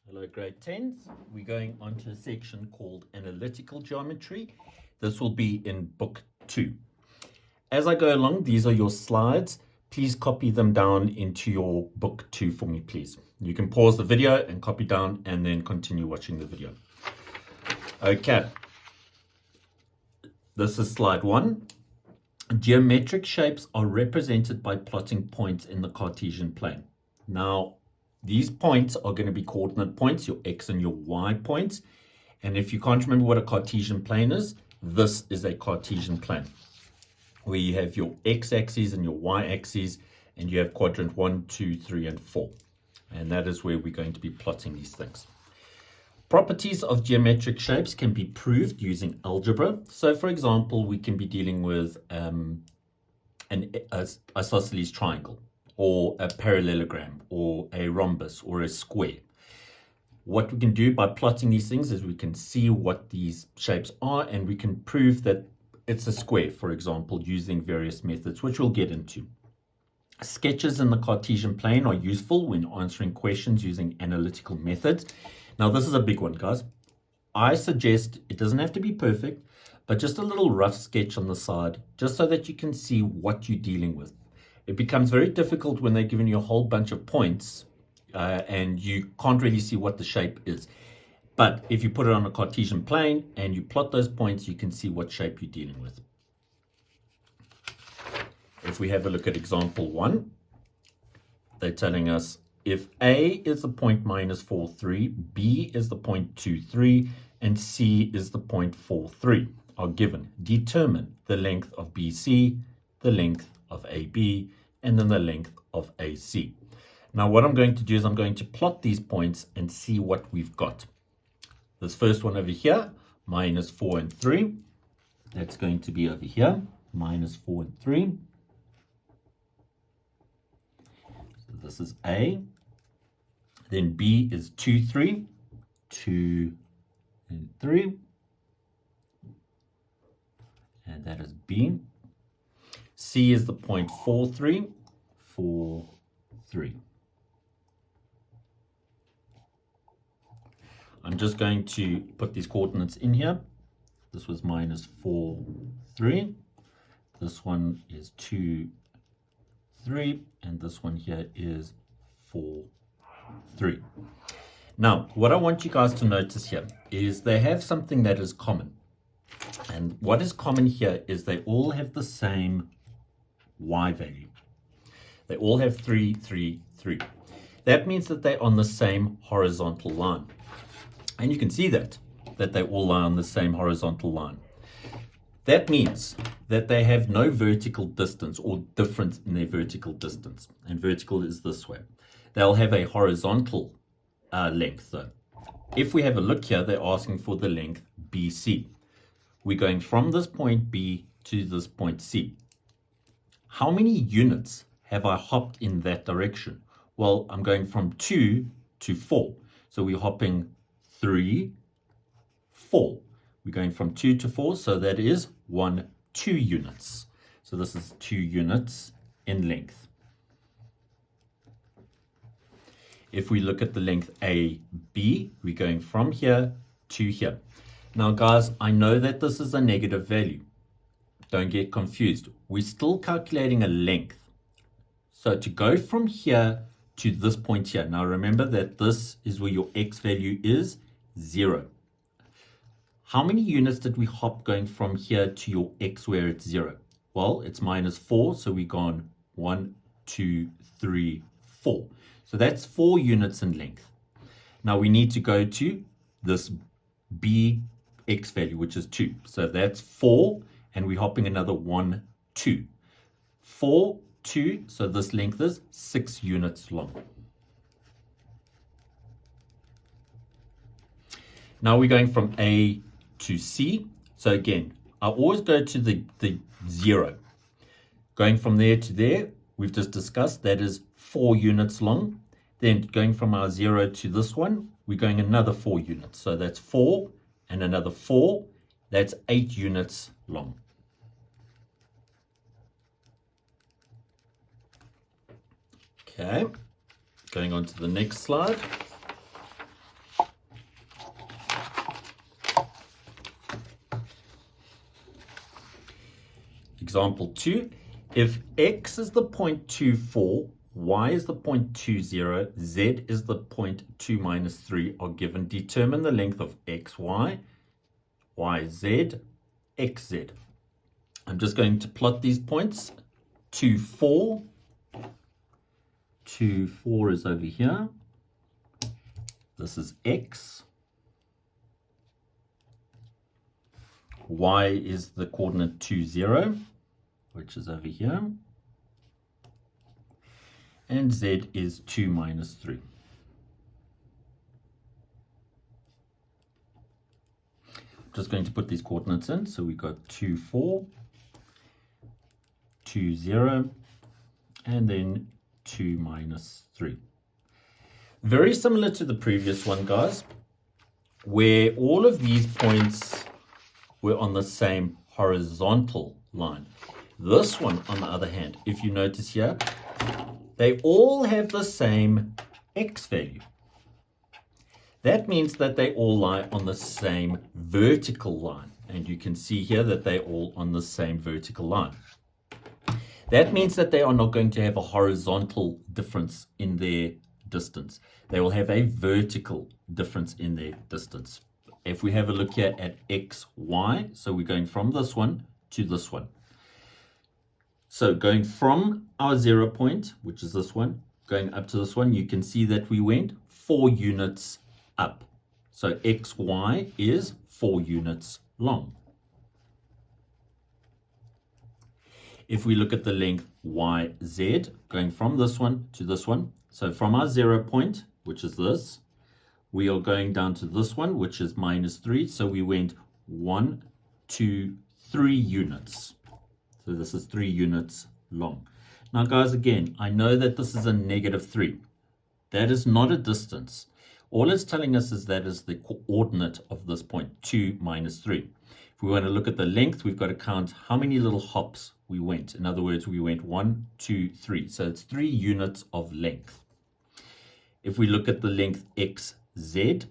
Hello, grade 10s. We're going on to a section called Analytical Geometry. This will be in book 2. As I go along, these are your slides. Please copy them down into your book 2 for me, please. You can pause the video and copy down and then continue watching the video. Okay. This is slide 1. Geometric shapes are represented by plotting points in the Cartesian plane. Now, these points are going to be coordinate points, your x and your y points. And if you can't remember what a Cartesian plane is, this is a Cartesian plane, where you have your x-axis and your y-axis, and you have quadrant 1, 2, 3, and 4. And that is where we're going to be plotting these things. Properties of geometric shapes can be proved using algebra. So, for example, we can be dealing with an isosceles triangle, or a parallelogram, or a rhombus, or a square. What we can do by plotting these things is we can see what these shapes are, and we can prove that it's a square, for example, using various methods, which we'll get into. Sketches in the Cartesian plane are useful when answering questions using analytical methods. Now, this is a big one, guys. I suggest it doesn't have to be perfect, but just a little rough sketch on the side, just so that you can see what you're dealing with. It becomes very difficult when they're giving you a whole bunch of points and you can't really see what the shape is. But if you put it on a Cartesian plane and you plot those points, you can see what shape you're dealing with. If we have a look at example 1, they're telling us if A is the point minus 4, 3, B is the point 2, 3, and C is the point 4, 3 are given. Determine the length of BC, the length of AB, and then the length of AC. Now, what I'm going to do is I'm going to plot these points and see what we've got. This first one over here, minus 4 and 3, that's going to be over here, minus 4 and 3. So this is A. Then B is 2, 3, 2 and 3. And that is B. C is the point 4, 3, 4, 3. I'm just going to put these coordinates in here. This was minus 4, 3. This one is 2, 3. And this one here is 4, 3. Now, what I want you guys to notice here is they have something that is common. And what is common here is they all have the same y value. They all have 3, 3, 3. That means that they're on the same horizontal line. And you can see that they all lie on the same horizontal line. That means that they have no vertical distance or difference in their vertical distance. And vertical is this way. They'll have a horizontal length though. If we have a look here, they're asking for the length BC. We're going from this point B to this point C. How many units have I hopped in that direction? Well, I'm going from 2 to 4. So we're hopping 3, 4. We're going from 2 to 4, so that is 2 units. So this is 2 units in length. If we look at the length AB, we're going from here to here. Now, guys, I know that this is a negative value. Don't get confused. We're still calculating a length. So to go from here to this point here, now remember that this is where your x value is 0. How many units did we hop going from here to your x where it's 0? Well, it's minus 4, so we've gone 1, 2, 3, 4. So that's 4 units in length. Now we need to go to this b x value, which is 2. So that's 4, and we're hopping another 1, 2. 4, 2, so this length is 6 units long. Now we're going from A to C. So again, I always go to the 0. Going from there to there, we've just discussed, that is 4 units long. Then going from our 0 to this one, we're going another 4 units. So that's 4 and another 4. That's 8 units long. Okay, going on to the next slide. example 2, if x is the 0.24, y is the 0.20, z is the 0.2 minus 3 are given, determine the length of xy, yz, xz. I'm just going to plot these points. 2, 4. 2, 4 is over here. This is x. Y is the coordinate 2, 0, which is over here. And z is 2 minus 3. Just going to put these coordinates in. So we got 2, 4, 2, 0, and then 2 minus 3. Very similar to the previous one, guys, where all of these points were on the same horizontal line. This one, on the other hand, if you notice here, they all have the same x value. That means that they all lie on the same vertical line. And you can see here that they're all on the same vertical line. That means that they are not going to have a horizontal difference in their distance. They will have a vertical difference in their distance. If we have a look here at x, y, so we're going from this one to this one. So going from our 0 point, which is this one, going up to this one, you can see that we went 4 units up. So xy is 4 units long. If we look at the length yz, going from this one to this one, so from our 0 point, which is this, we are going down to this one, which is minus 3. So we went 1, 2, 3 units. So this is 3 units long. Now, guys, again, I know that this is a negative 3. That is not a distance. All it's telling us is that is the coordinate of this point, 2 minus 3. If we want to look at the length, we've got to count how many little hops we went. In other words, we went 1, 2, 3. So it's 3 units of length. If we look at the length xz,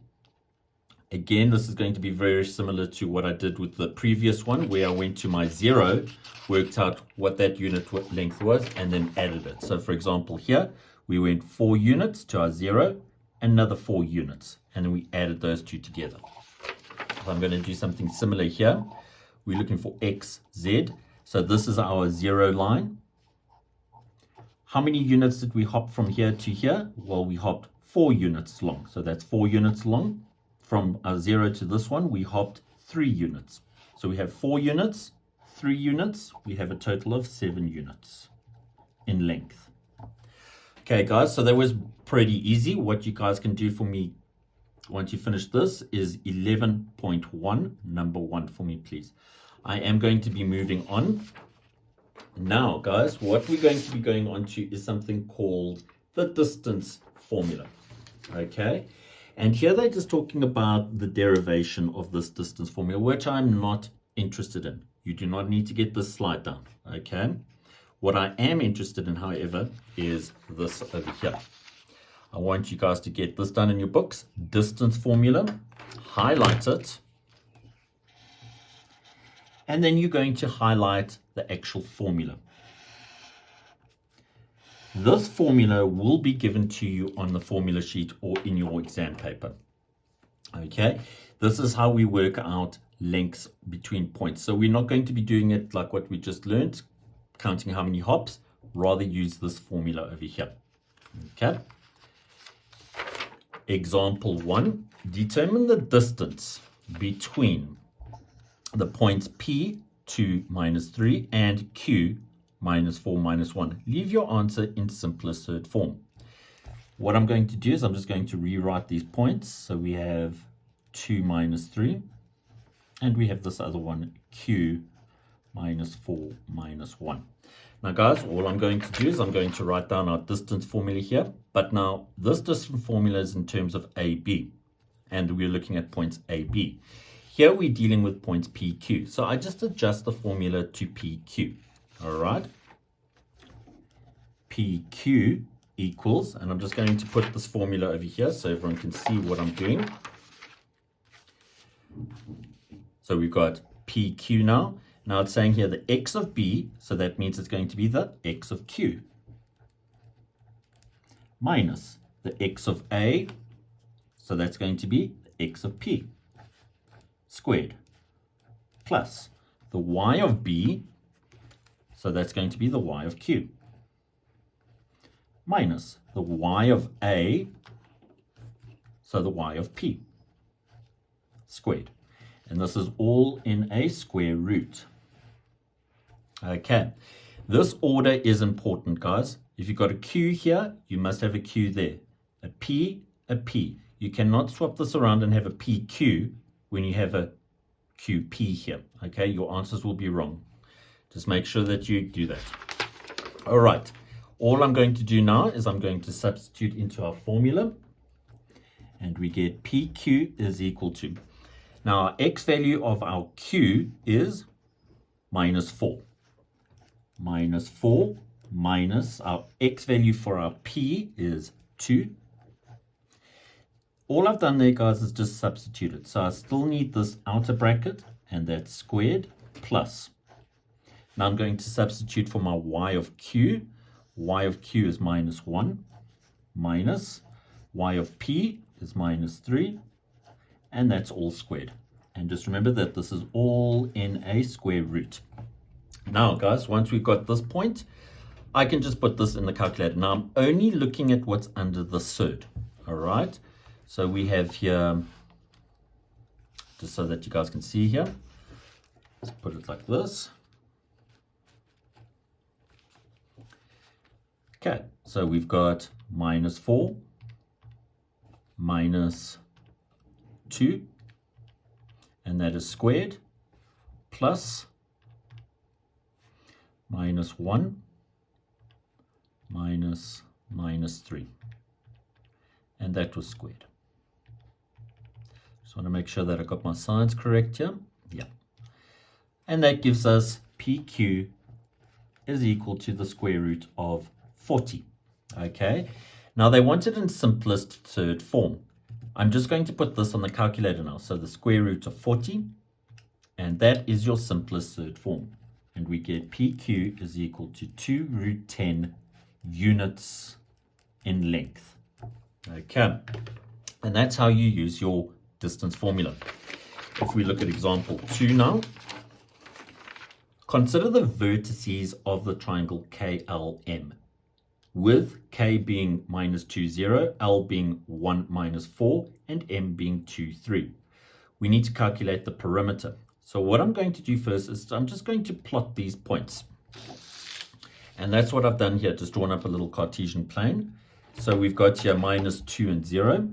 again, this is going to be very similar to what I did with the previous one, where I went to my 0, worked out what that unit length was, and then added it. So for example, here, we went 4 units to our 0, another 4 units, and then we added those two together. So I'm going to do something similar here. We're looking for xz. So this is our 0 line. How many units did we hop from here to here? Well, we hopped 4 units long. So that's 4 units long. From our 0 to this one, we hopped 3 units. So we have 4 units, 3 units. We have a total of 7 units in length. Okay, guys, so that was pretty easy. What you guys can do for me once you finish this is 11.1, number 1 for me, please. I am going to be moving on. Now, guys, what we're going to be going on to is something called the distance formula. Okay, and here they're just talking about the derivation of this distance formula, which I'm not interested in. You do not need to get this slide down. Okay, what I am interested in, however, is this over here. I want you guys to get this done in your books. Distance formula, highlight it, and then you're going to highlight the actual formula. This formula will be given to you on the formula sheet or in your exam paper. Okay, this is how we work out lengths between points. So we're not going to be doing it like what we just learned, counting how many hops, rather use this formula over here. Okay. Example 1, determine the distance between the points P, 2 minus 3, and Q, minus 4 minus 1. Leave your answer in simplest third form. What I'm going to do is I'm just going to rewrite these points. So we have 2 minus 3, and we have this other one, Q, minus 4 minus 1. Now, guys, all I'm going to do is I'm going to write down our distance formula here. But now, this distance formula is in terms of AB, and we're looking at points AB. Here, we're dealing with points PQ. So I just adjust the formula to PQ. All right. PQ equals, and I'm just going to put this formula over here so everyone can see what I'm doing. So we've got PQ now. Now it's saying here the x of b, so that means it's going to be the x of q, minus the x of a, so that's going to be the x of p, squared, plus the y of b, so that's going to be the y of q, minus the y of a, so the y of p, squared. And this is all in a square root. Okay, this order is important, guys. If you've got a q here, you must have a q there. A p, a p. You cannot swap this around and have a pq when you have a qp here. Okay, your answers will be wrong. Just make sure that you do that. All right, all I'm going to do now is I'm going to substitute into our formula, and we get pq is equal to, now our x value of our q is minus 4. Minus 4 minus our x value for our p is 2. All I've done there, guys, is just substituted. So I still need this outer bracket, and that's squared, plus. Now I'm going to substitute for my y of q. Y of q is minus 1, minus y of p is minus 3, and that's all squared. And just remember that this is all in a square root. Now, guys, once we've got this point, I can just put this in the calculator. Now, I'm only looking at what's under the third, all right? So we have here, just so that you guys can see here, let's put it like this. Okay, so we've got minus 4, minus 2, and that is squared, plus minus 1, minus 3, and that was squared. Just want to make sure that I got my signs correct here. Yeah. And that gives us PQ is equal to the square root of 40. Okay. Now they want it in simplest third form. I'm just going to put this on the calculator now. So the square root of 40, and that is your simplest third form. And we get PQ is equal to 2 root 10 units in length. Okay. And that's how you use your distance formula. If we look at example 2 now, consider the vertices of the triangle KLM, with K being minus 2, 0, L being 1, minus 4, and M being 2, 3. We need to calculate the perimeter. So what I'm going to do first is I'm just going to plot these points. And that's what I've done here, just drawn up a little Cartesian plane. So we've got here minus 2 and 0,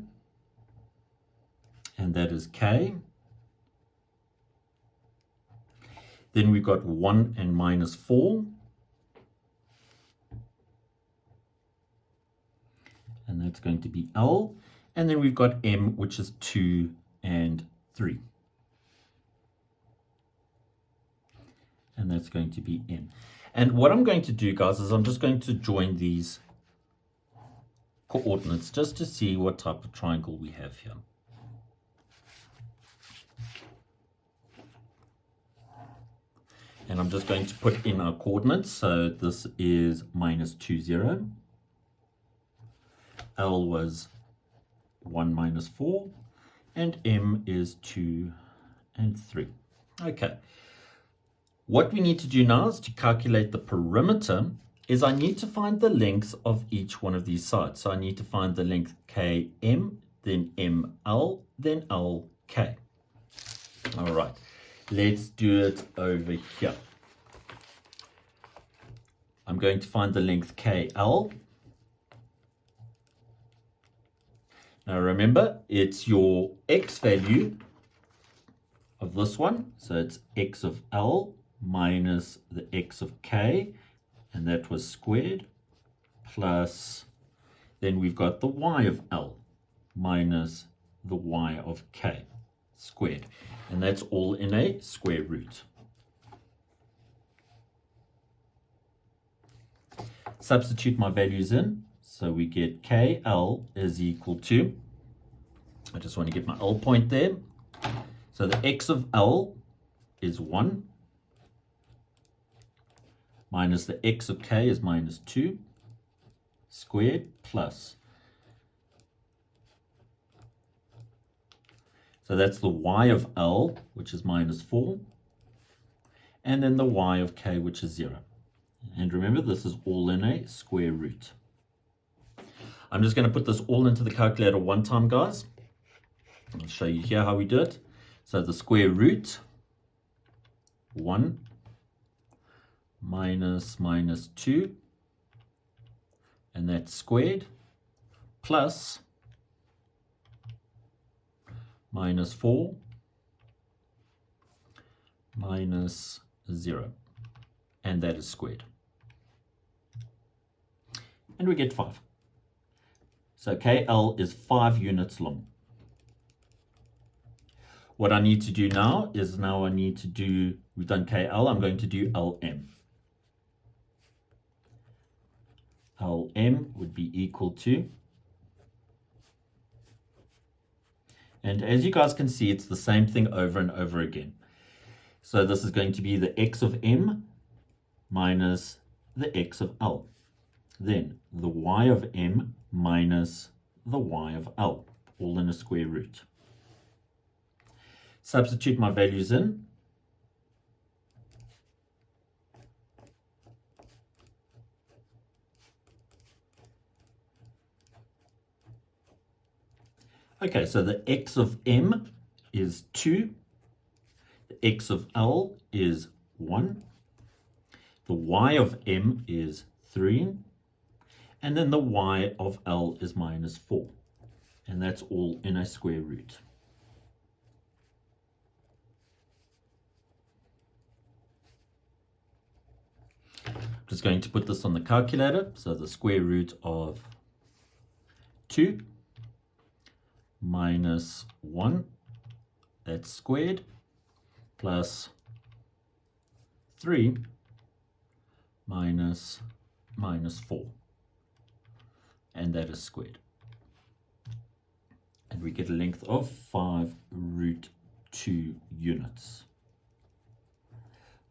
and that is K. Then we've got 1 and minus 4. And that's going to be L. And then we've got M, which is 2 and 3. And that's going to be N. And what I'm going to do, guys, is I'm just going to join these coordinates just to see what type of triangle we have here. And I'm just going to put in our coordinates. So this is minus 2, 0. L was 1, minus 4. And M is 2 and 3. Okay. What we need to do now is to calculate the perimeter is I need to find the lengths of each one of these sides. So I need to find the length KM, then ML, then LK. All right. Let's do it over here. I'm going to find the length KL. Now remember, it's your x value of this one. So it's x of L minus the x of K, and that was squared, plus then we've got the y of L minus the y of K squared. And that's all in a square root. Substitute my values in. So we get KL is equal to, I just want to get my L point there. So the x of L is 1. minus the x of k is minus 2 squared plus. So that's the y of L, which is minus 4, and then the y of k, which is 0. And remember, this is all in a square root. I'm just going to put this all into the calculator one time, guys. I'll show you here how we do it. So the square root, 1 minus 2, and that's squared, plus minus 4 minus 0, and that is squared. And we get 5. So KL is 5 units long. What I need to do now is I need to do, we've done KL, I'm going to do LM. LM would be equal to, and as you guys can see, it's the same thing over and over again. So this is going to be the x of m minus the x of L. Then the y of m minus the y of L, all in a square root. Substitute my values in. Okay, so the x of m is 2, the x of L is 1, the y of m is 3, and then the y of L is minus 4. And that's all in a square root. Just going to put this on the calculator. So the square root of 2 minus 1, that's squared, plus 3 minus 4, and that is squared. And we get a length of 5 root 2 units.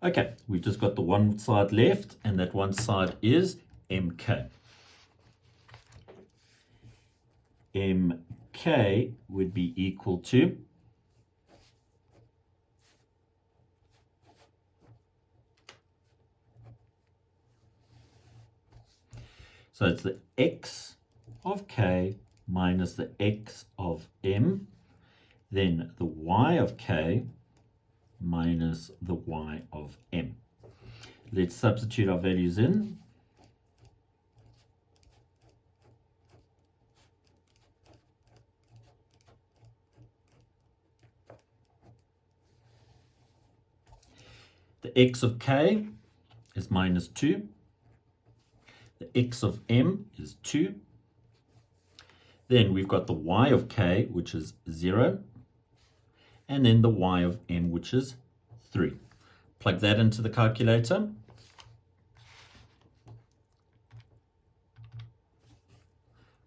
Okay, we've just got the one side left, and that one side is MK. MK would be equal to so it's the x of k minus the x of m, then the y of k minus the y of m. Let's substitute our values in. The x of k is minus 2. The x of m is 2. Then we've got the y of k, which is 0. And then the y of m, which is 3. Plug that into the calculator.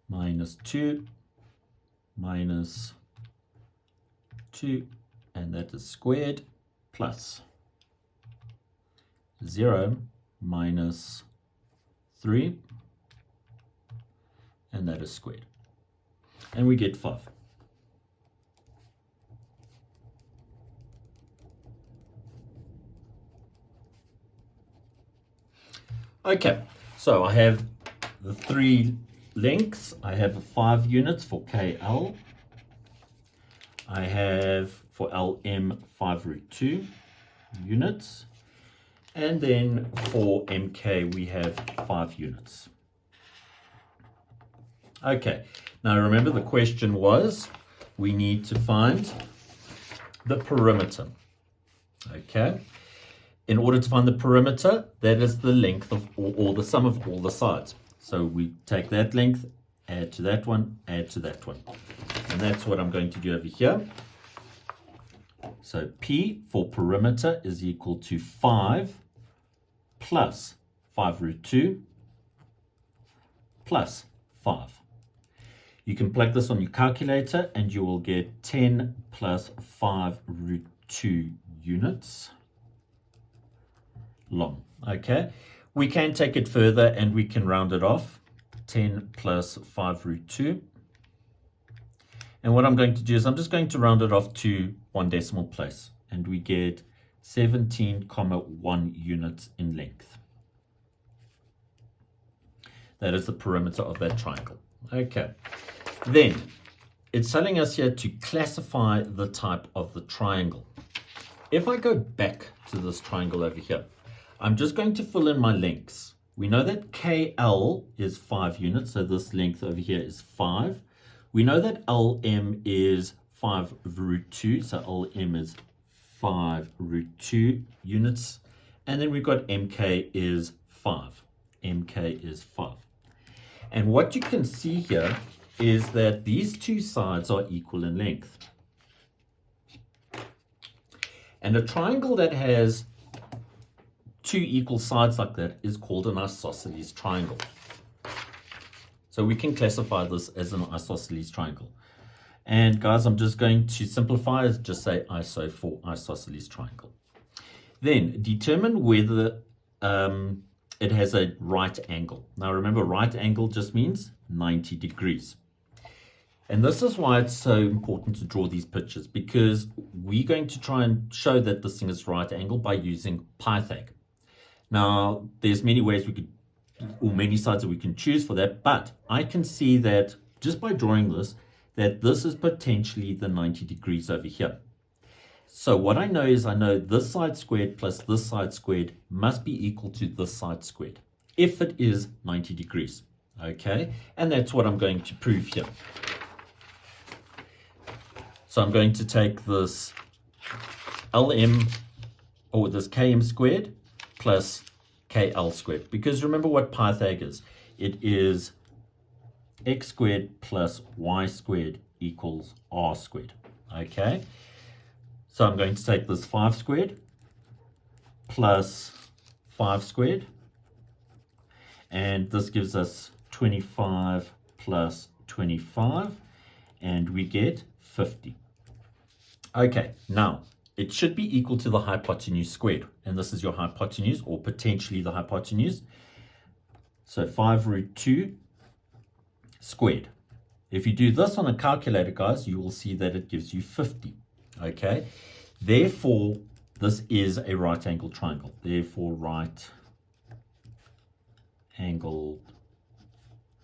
Minus 2 minus 2, and that is squared, plus 0 minus 3, and that is squared. And we get 5. Okay, so I have the 3 lengths. I have 5 units for KL. I have for LM 5 root 2 units. And then for MK we have 5 units. Okay, now remember the question was we need to find the perimeter. Okay. In order to find the perimeter, that is the length of, or the sum of all the sides. So we take that length, add to that one, add to that one. And that's what I'm going to do over here. So P for perimeter is equal to 5 plus 5 root 2 plus 5. You can plug this on your calculator and you will get 10 plus 5 root 2 units long. Okay, We can take it further and we can round it off. 10 plus 5 root 2. And what I'm going to do is I'm just going to round it off to 1 decimal place. And we get 17,1 units in length. That is the perimeter of that triangle. Okay. Then it's telling us here to classify the type of the triangle. If I go back to this triangle over here, I'm just going to fill in my lengths. We know that KL is 5 units, so this length over here is 5. We know that LM is 5 root 2, so LM is 5 root 2 units. And then we've got MK is 5. MK is 5. And what you can see here is that these two sides are equal in length. And a triangle that has two equal sides like that is called an isosceles triangle. So we can classify this as an isosceles triangle. And guys, I'm just going to simplify it, just say ISO for isosceles triangle. Then determine whether it has a right angle. Now remember, right angle just means 90 degrees. And this is why it's so important to draw these pictures, because we're going to try and show that this thing is right angle by using Pythag. Now, there's many ways we could, or many sides that we can choose for that, but I can see that just by drawing this, that this is potentially the 90 degrees over here. So what I know is I know this side squared plus this side squared must be equal to this side squared, if it is 90 degrees, okay? And that's what I'm going to prove here. So I'm going to take this LM, or this KM squared, plus KL squared. Because remember what Pythag is. It is x squared plus y squared equals r squared. Okay? So I'm going to take this 5 squared plus 5 squared. And this gives us 25 plus 25. And we get 50. Okay, now it should be equal to the hypotenuse squared. And this is your hypotenuse, or potentially the hypotenuse. So 5 root 2 squared. If you do this on a calculator, guys, you will see that it gives you 50. Okay, therefore, this is a right angle triangle. Therefore, right angle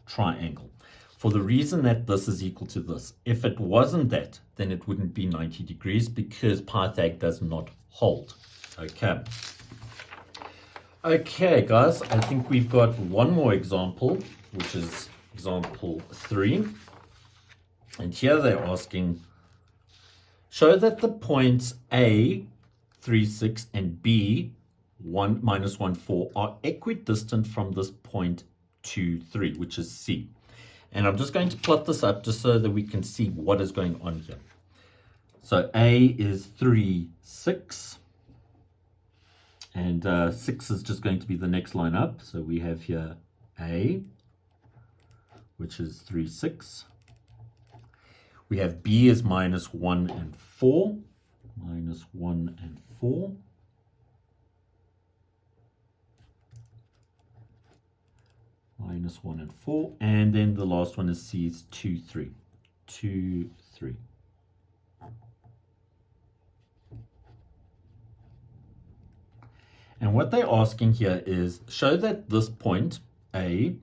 triangle. For the reason that this is equal to this. If it wasn't that, then it wouldn't be 90 degrees because Pythag does not hold. Okay. Okay, guys, I think we've got one more example, which is example 3. And here they're asking, show that the points A, 3, 6, and B, 1, minus 1, 4, are equidistant from this point 2, 3, which is C. And I'm just going to plot this up just so that we can see what is going on here. So A is 3, 6. And 6 is just going to be the next line up. So we have here A, which is 3, 6. We have B is minus 1 and 4. Minus 1 and 4. Minus 1 and 4. And then the last one is C is 2, 3. 2, 3. And what they're asking here is show that this point A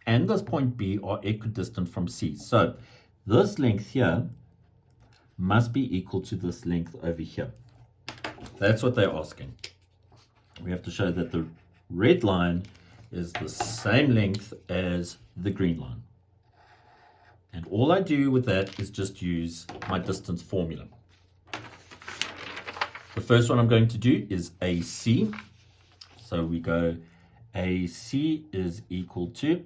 and this point B are equidistant from C. So this length here must be equal to this length over here. That's what they're asking. We have to show that the red line is the same length as the green line. And all I do with that is just use my distance formula. The first one I'm going to do is AC. So we go AC is equal to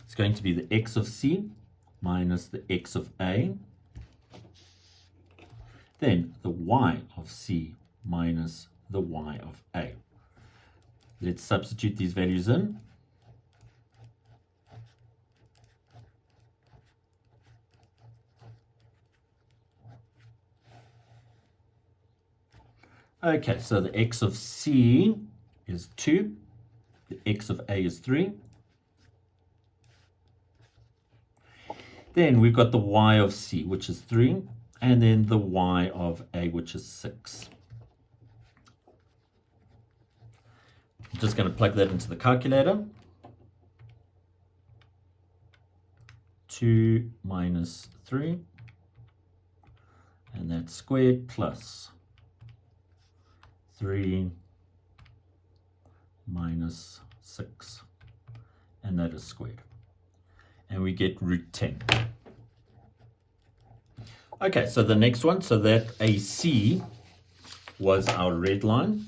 it's going to be the x of C minus the x of A. Then the y of C minus the y of A. Let's substitute these values in. Okay, so the x of c is 2. The x of a is 3. Then we've got the y of c, which is 3. And then the y of a, which is 6. I'm just going to plug that into the calculator. 2 minus 3. And that's squared plus 3 minus 6. And that is squared. And we get root 10. Okay, so the next one, so that AC was our red line.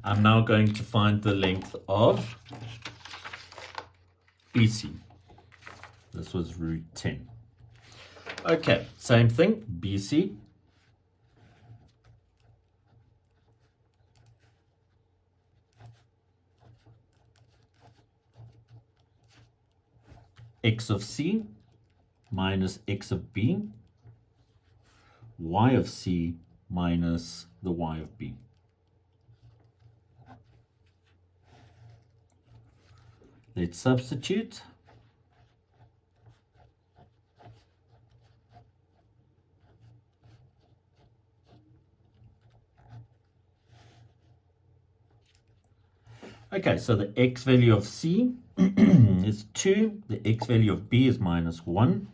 I'm now going to find the length of BC. This was root 10. Okay, same thing, BC. X of C minus x of B, y of C minus the y of B. Let's substitute. Okay, so the x value of C is 2, the x value of B is minus 1,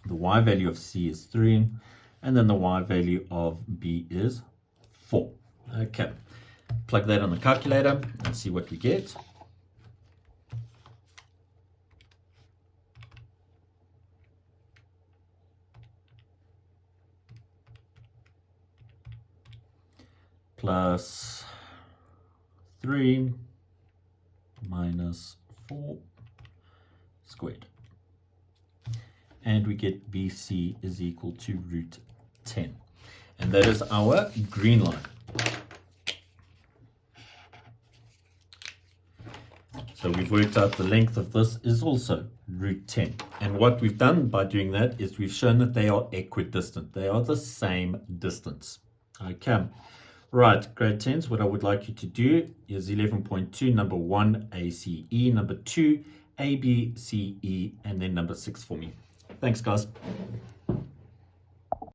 the y value of C is 3, and then the y value of B is 4. Okay, plug that on the calculator and see what we get. Plus 3 minus 4 squared. And we get BC is equal to root 10. And that is our green line. So we've worked out the length of this is also root 10. And what we've done by doing that is we've shown that they are equidistant. They are the same distance. Okay. Right, grade 10s, what I would like you to do is 11.2, number 1, ACE, number 2, ABCE, and then number 6 for me. Thanks, guys.